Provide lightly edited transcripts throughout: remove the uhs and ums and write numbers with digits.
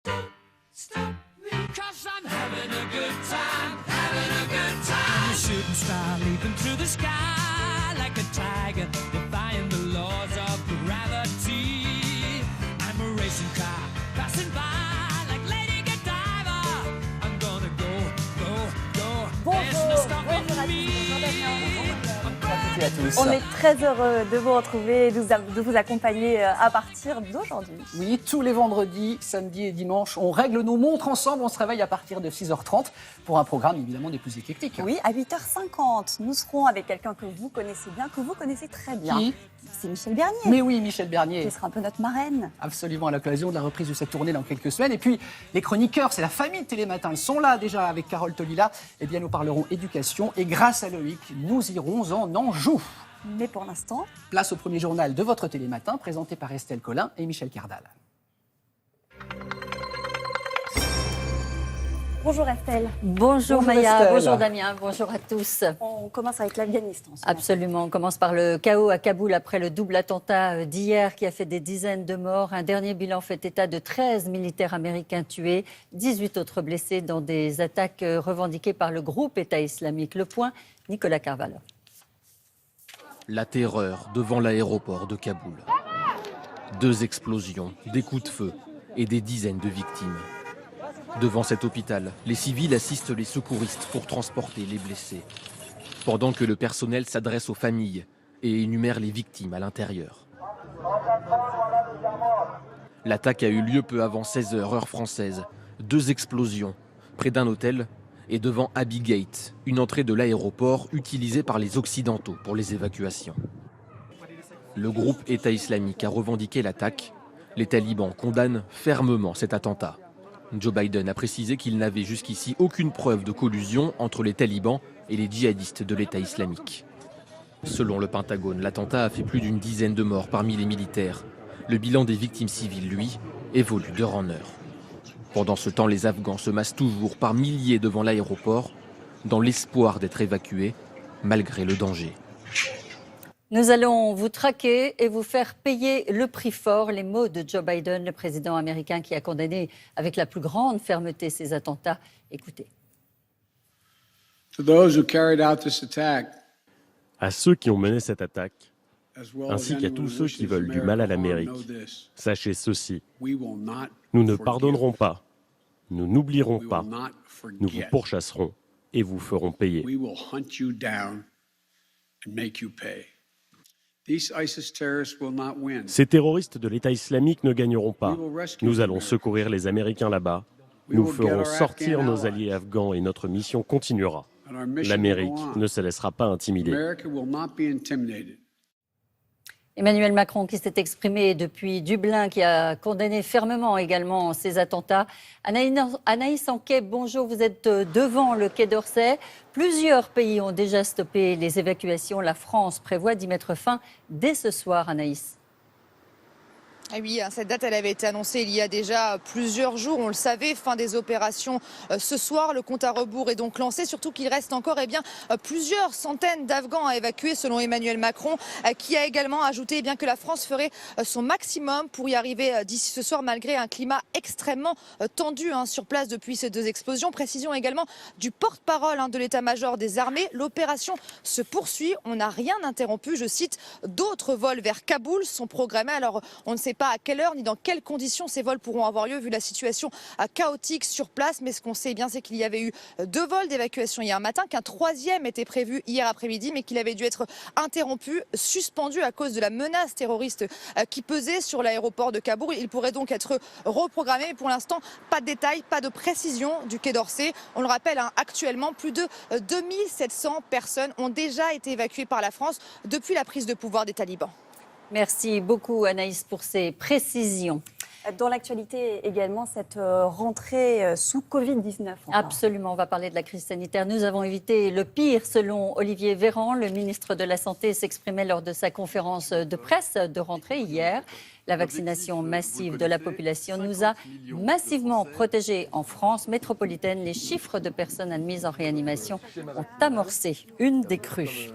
Stop me, 'cause I'm having a good time, having a good time. A shooting star leaping through the sky like a tiger, defying the laws of gravity. I'm a racing car passing by like Lady Godiva. I'm gonna go, go, go. There's no stopping me. À tous. On est très heureux de vous retrouver et de vous accompagner à partir d'aujourd'hui. Oui, tous les vendredis, samedis et dimanches, on règle nos montres ensemble. On se réveille à partir de 6h30 pour un programme évidemment des plus éclectiques. Oui, à 8h50, nous serons avec quelqu'un que vous connaissez bien, que vous connaissez très bien. Qui ? C'est Michel Bernier. Mais oui, Michel Bernier. Qui sera un peu notre marraine. Absolument, à l'occasion de la reprise de cette tournée dans quelques semaines. Et puis, les chroniqueurs, c'est la famille de Télématin. Ils sont là déjà avec Carole Tolila. Eh bien, nous parlerons éducation. Et grâce à Loïc, nous irons en Anjou. Mais pour l'instant... Place au premier journal de votre Télématin, présenté par Estelle Collin et Michel Cardal. Bonjour Estelle. Bonjour Maya, Estelle. Bonjour Damien, bonjour à tous. On commence avec l'Afghanistan. Absolument, on commence par le chaos à Kaboul après le double attentat d'hier qui a fait des dizaines de morts. Un dernier bilan fait état de 13 militaires américains tués, 18 autres blessés dans des attaques revendiquées par le groupe État islamique. Le point, Nicolas Carvalho. La terreur devant l'aéroport de Kaboul. 2 explosions, des coups de feu et des dizaines de victimes. Devant cet hôpital, les civils assistent les secouristes pour transporter les blessés, pendant que le personnel s'adresse aux familles et énumère les victimes à l'intérieur. L'attaque a eu lieu peu avant 16h, heure française. 2 explosions, près d'un hôtel et devant Abbey Gate, une entrée de l'aéroport utilisée par les Occidentaux pour les évacuations. Le groupe État islamique a revendiqué l'attaque. Les talibans condamnent fermement cet attentat. Joe Biden a précisé qu'il n'avait jusqu'ici aucune preuve de collusion entre les talibans et les djihadistes de l'État islamique. Selon le Pentagone, l'attentat a fait plus d'une dizaine de morts parmi les militaires. Le bilan des victimes civiles, lui, évolue d'heure en heure. Pendant ce temps, les Afghans se massent toujours par milliers devant l'aéroport, dans l'espoir d'être évacués, malgré le danger. Nous allons vous traquer et vous faire payer le prix fort. Les mots de Joe Biden, le président américain qui a condamné avec la plus grande fermeté ces attentats. Écoutez. À ceux qui ont mené cette attaque, ainsi qu'à tous ceux qui veulent du mal à l'Amérique, sachez ceci. Nous ne pardonnerons pas, nous n'oublierons pas, nous vous pourchasserons et vous ferons payer. Ces terroristes de l'État islamique ne gagneront pas. Nous allons secourir les Américains là-bas. Nous ferons sortir nos alliés afghans et notre mission continuera. L'Amérique ne se laissera pas intimider. Emmanuel Macron qui s'est exprimé depuis Dublin, qui a condamné fermement également ces attentats. Anaïs Anquet, bonjour, vous êtes devant le Quai d'Orsay. Plusieurs pays ont déjà stoppé les évacuations. La France prévoit d'y mettre fin dès ce soir, Anaïs. Ah oui, cette date, elle avait été annoncée il y a déjà plusieurs jours. On le savait, fin des opérations ce soir. Le compte à rebours est donc lancé, surtout qu'il reste encore plusieurs centaines d'Afghans à évacuer, selon Emmanuel Macron, qui a également ajouté que la France ferait son maximum pour y arriver d'ici ce soir, malgré un climat extrêmement tendu sur place depuis ces 2 explosions. Précision également du porte-parole de l'état-major des armées. L'opération se poursuit. On n'a rien interrompu. Je cite, d'autres vols vers Kaboul sont programmés. Alors, on ne sait pas à quelle heure ni dans quelles conditions ces vols pourront avoir lieu vu la situation chaotique sur place. Mais ce qu'on sait bien, c'est qu'il y avait eu 2 vols d'évacuation hier matin, qu'un 3e était prévu hier après-midi, mais qu'il avait dû être interrompu, suspendu à cause de la menace terroriste qui pesait sur l'aéroport de Kaboul. Il pourrait donc être reprogrammé. Mais pour l'instant, pas de détails, pas de précision du Quai d'Orsay. On le rappelle, actuellement, plus de 2700 personnes ont déjà été évacuées par la France depuis la prise de pouvoir des talibans. Merci beaucoup Anaïs pour ces précisions. Dans l'actualité également, cette rentrée sous Covid-19. Absolument, on va parler de la crise sanitaire. Nous avons évité le pire selon Olivier Véran. Le ministre de la Santé s'exprimait lors de sa conférence de presse de rentrée hier. La vaccination massive de la population nous a massivement protégés en France métropolitaine. Les chiffres de personnes admises en réanimation ont amorcé une décrue.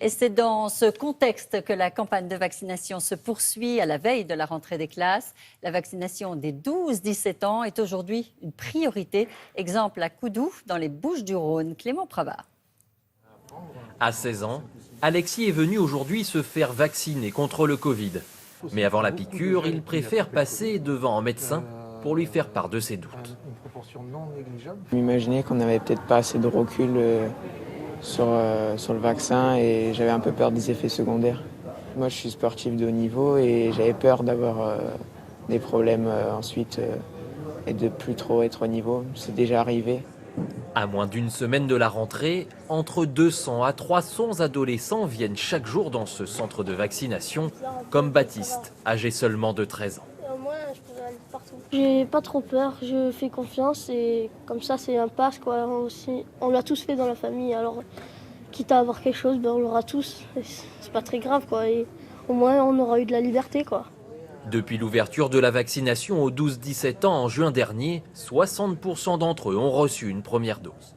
Et c'est dans ce contexte que la campagne de vaccination se poursuit à la veille de la rentrée des classes. La vaccination des 12-17 ans est aujourd'hui une priorité. Exemple à Coudou, dans les Bouches-du-Rhône. Clément Pravard. À 16 ans, Alexis est venu aujourd'hui se faire vacciner contre le Covid. Mais avant la piqûre, il préfère passer devant un médecin pour lui faire part de ses doutes. Je m'imaginais qu'on n'avait peut-être pas assez de recul sur le vaccin et j'avais un peu peur des effets secondaires. Moi, je suis sportif de haut niveau et j'avais peur d'avoir des problèmes ensuite et de plus trop être au niveau. C'est déjà arrivé. À moins d'une semaine de la rentrée, entre 200 à 300 adolescents viennent chaque jour dans ce centre de vaccination, comme Baptiste, âgé seulement de 13 ans. J'ai pas trop peur, je fais confiance et comme ça c'est un pass quoi. On l'a tous fait dans la famille, alors quitte à avoir quelque chose, on l'aura tous. C'est pas très grave quoi. Et au moins on aura eu de la liberté quoi. Depuis l'ouverture de la vaccination aux 12-17 ans en juin dernier, 60% d'entre eux ont reçu une première dose.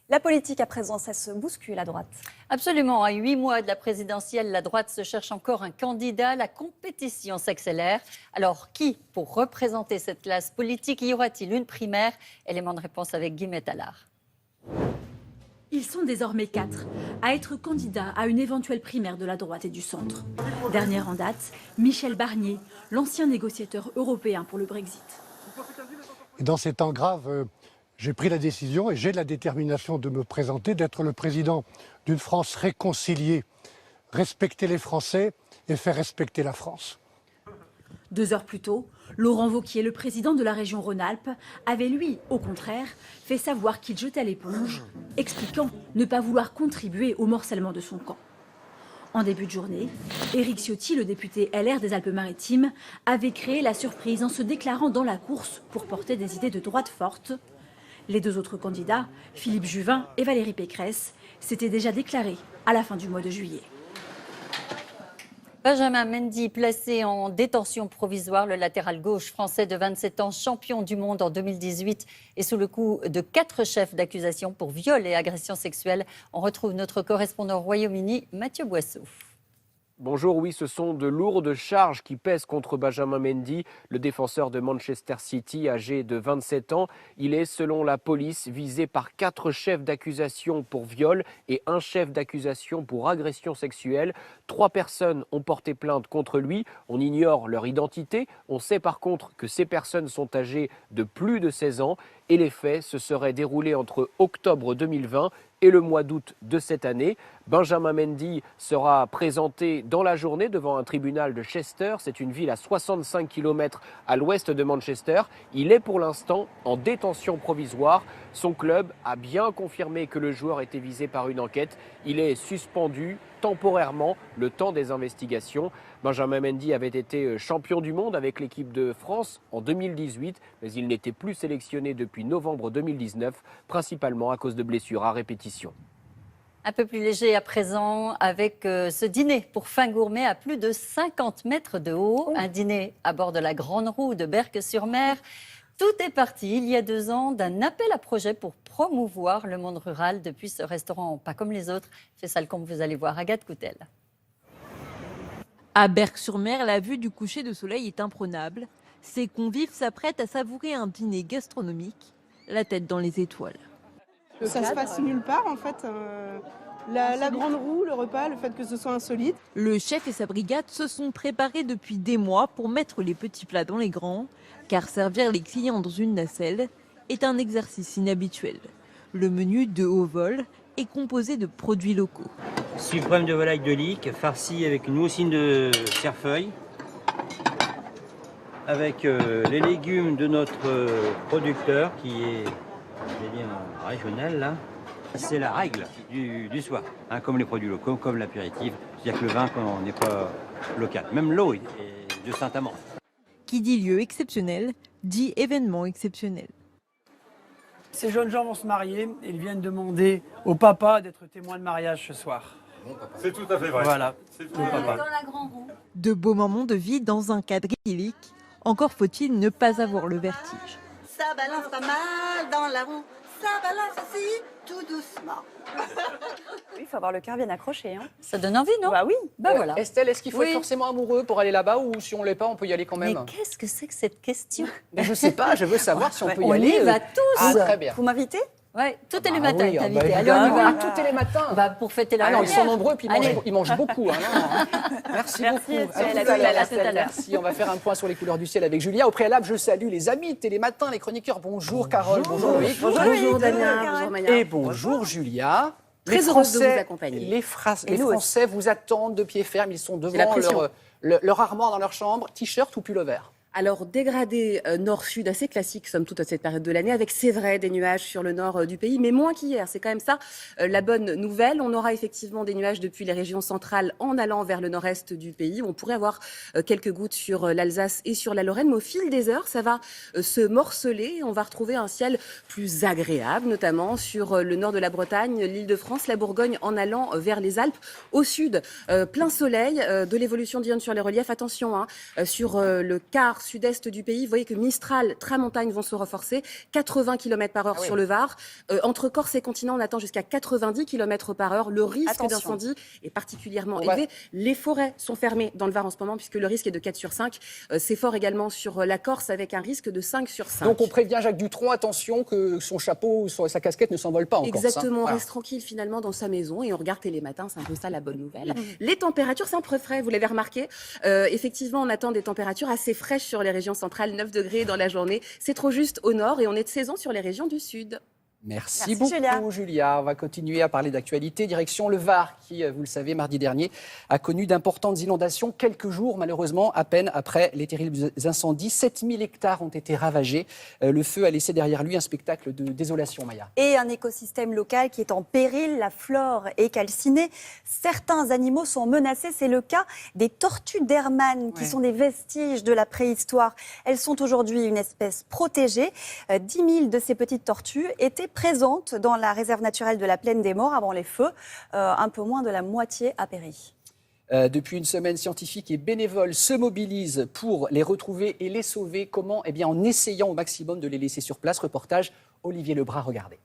La politique à présent, ça se bouscule à droite. Absolument. À 8 mois de la présidentielle, la droite se cherche encore un candidat. La compétition s'accélère. Alors, qui pour représenter cette classe politique? Y aura-t-il une primaire? Élément de réponse avec Guillemette Allard. Ils sont désormais 4 à être candidats à une éventuelle primaire de la droite et du centre. Dernière en date, Michel Barnier, l'ancien négociateur européen pour le Brexit. Et dans ces temps graves, j'ai pris la décision et j'ai la détermination de me présenter, d'être le président d'une France réconciliée, respecter les Français et faire respecter la France. 2 heures plus tôt, Laurent Wauquiez, le président de la région Rhône-Alpes, avait lui, au contraire, fait savoir qu'il jetait l'éponge, expliquant ne pas vouloir contribuer au morcellement de son camp. En début de journée, Éric Ciotti, le député LR des Alpes-Maritimes, avait créé la surprise en se déclarant dans la course pour porter des idées de droite forte. Les 2 autres candidats, Philippe Juvin et Valérie Pécresse, s'étaient déjà déclarés à la fin du mois de juillet. Benjamin Mendy, placé en détention provisoire, le latéral gauche français de 27 ans, champion du monde en 2018, est sous le coup de 4 chefs d'accusation pour viol et agression sexuelle. On retrouve notre correspondant au Royaume-Uni, Mathieu Boisseau. Bonjour, oui, ce sont de lourdes charges qui pèsent contre Benjamin Mendy, le défenseur de Manchester City, âgé de 27 ans. Il est, selon la police, visé par 4 chefs d'accusation pour viol et 1 chef d'accusation pour agression sexuelle. 3 personnes ont porté plainte contre lui. On ignore leur identité. On sait par contre que ces personnes sont âgées de plus de 16 ans et les faits se seraient déroulés entre octobre 2020 et le mois d'août de cette année. Benjamin Mendy sera présenté dans la journée devant un tribunal de Chester. C'est une ville à 65 km à l'ouest de Manchester. Il est pour l'instant en détention provisoire. Son club a bien confirmé que le joueur était visé par une enquête. Il est suspendu temporairement le temps des investigations. Benjamin Mendy avait été champion du monde avec l'équipe de France en 2018, mais il n'était plus sélectionné depuis novembre 2019, principalement à cause de blessures à répétition. Un peu plus léger à présent avec ce dîner pour fin gourmet à plus de 50 mètres de haut. Un dîner à bord de la Grande Roue de Berck-sur-Mer. Tout est parti il y a 2 ans d'un appel à projet pour promouvoir le monde rural. Depuis, ce restaurant, pas comme les autres, fait ça le comble, vous allez voir. Agathe Coutel. À Berck-sur-Mer, la vue du coucher de soleil est imprenable. Ces convives s'apprêtent à savourer un dîner gastronomique, la tête dans les étoiles. Ça se passe nulle part en fait. La grande roue, le repas, le fait que ce soit insolite. Le chef et sa brigade se sont préparés depuis des mois pour mettre les petits plats dans les grands, car servir les clients dans une nacelle est un exercice inhabituel. Le menu de haut vol est composé de produits locaux. Suprême de volaille de Lique, farci avec une moussine de cerfeuil, avec les légumes de notre producteur qui est régional là. C'est la règle du soir, hein, comme les produits locaux, comme l'apéritif. C'est-à-dire que le vin, quand on n'est pas local, même l'eau est de Saint-Amand. Qui dit lieu exceptionnel, dit événement exceptionnel. Ces jeunes gens vont se marier et ils viennent demander au papa d'être témoin de mariage ce soir. C'est tout à fait vrai. Voilà, le papa. Dans la grande roue. De beaux moments de vie dans un cadre idyllique, encore faut-il ne pas avoir le vertige. Ça balance pas mal dans la roue, ça balance aussi, tout doucement. Oui, il faut avoir le cœur bien accroché. Hein. Ça donne envie, non? Bah oui. Bah voilà. Estelle, est-ce qu'il faut Oui. être forcément amoureux pour aller là-bas ou si on l'est pas, on peut y aller quand même? Mais qu'est-ce que c'est que cette question? Mais je sais pas, je veux savoir si on peut y On aller. y va tous. Ah, très bien. Vous m'invitez? Ouais, tout est les matins, oui, t'es ah bah, invité. Allez, on y évidemment. va. Ah, tout est les matins. Bah, pour fêter la Ah non, ils première. sont nombreux puis Allez. ils mangent beaucoup. Hein, non. Merci beaucoup. Estelle. À tout à l'heure, À tout à Estelle. l'heure. Merci. On va faire un point sur les couleurs du ciel avec Julia. Au préalable, je salue les amis de Télématin, les chroniqueurs. Bonjour Carole, bonjour Loïc. Bonjour Damien, bonjour Maya. Et bonjour Julia. Très Les heureuse de Français- vous accompagner. Les Et nous Français vous attendent de pied ferme. Ils sont la devant pression. leur armoire dans leur chambre. T-shirt ou pull vert? Alors, dégradé nord-sud, assez classique, somme toute, à cette période de l'année, avec, c'est vrai, des nuages sur le nord du pays, mais moins qu'hier. C'est quand même ça la bonne nouvelle. On aura effectivement des nuages depuis les régions centrales en allant vers le nord-est du pays. On pourrait avoir quelques gouttes sur l'Alsace et sur la Lorraine, mais au fil des heures, ça va se morceler. On va retrouver un ciel plus agréable, notamment sur le nord de la Bretagne, l'Île-de-France, la Bourgogne, en allant vers les Alpes. Au sud, plein soleil, de l'évolution d'Ion sur les reliefs. Attention, hein, sur le quart sud-est du pays, vous voyez que Mistral, Tramontagne vont se renforcer, 80 km/h sur le Var. Entre Corse et continent, on attend jusqu'à 90 km/h. Le risque Attention. d'incendie est particulièrement On va- élevé. Les forêts sont fermées dans le Var en ce moment, puisque le risque est de 4 sur 5. C'est fort également sur la Corse, avec un risque de 5 sur 5. Donc on prévient Jacques Dutronc, attention que son chapeau ou sa casquette ne s'envole pas en Corse, hein. Exactement, on Voilà. reste tranquille finalement dans sa maison et on regarde Télématin, c'est un peu ça la bonne nouvelle. Les températures, c'est un peu frais, vous l'avez remarqué. Effectivement, on attend des températures assez fraîches sur les régions centrales, 9 degrés dans la journée. C'est trop juste au nord et on est de saison sur les régions du sud. Merci beaucoup, Julia. On va continuer à parler d'actualité. Direction le Var, qui, vous le savez, mardi dernier, a connu d'importantes inondations. Quelques jours, malheureusement, à peine après les terribles incendies. 7000 hectares ont été ravagés. Le feu a laissé derrière lui un spectacle de désolation, Maya. Et un écosystème local qui est en péril, la flore est calcinée. Certains animaux sont menacés, c'est le cas des tortues d'Hermann, qui sont des vestiges de la préhistoire. Elles sont aujourd'hui une espèce protégée. 10 000 de ces petites tortues étaient présentes dans la réserve naturelle de la Plaine des Morts avant les feux. Un peu moins de la moitié a péri. Depuis une semaine, scientifiques et bénévoles se mobilisent pour les retrouver et les sauver. Comment? Eh bien, en essayant au maximum de les laisser sur place. Reportage Olivier Lebras, regardez.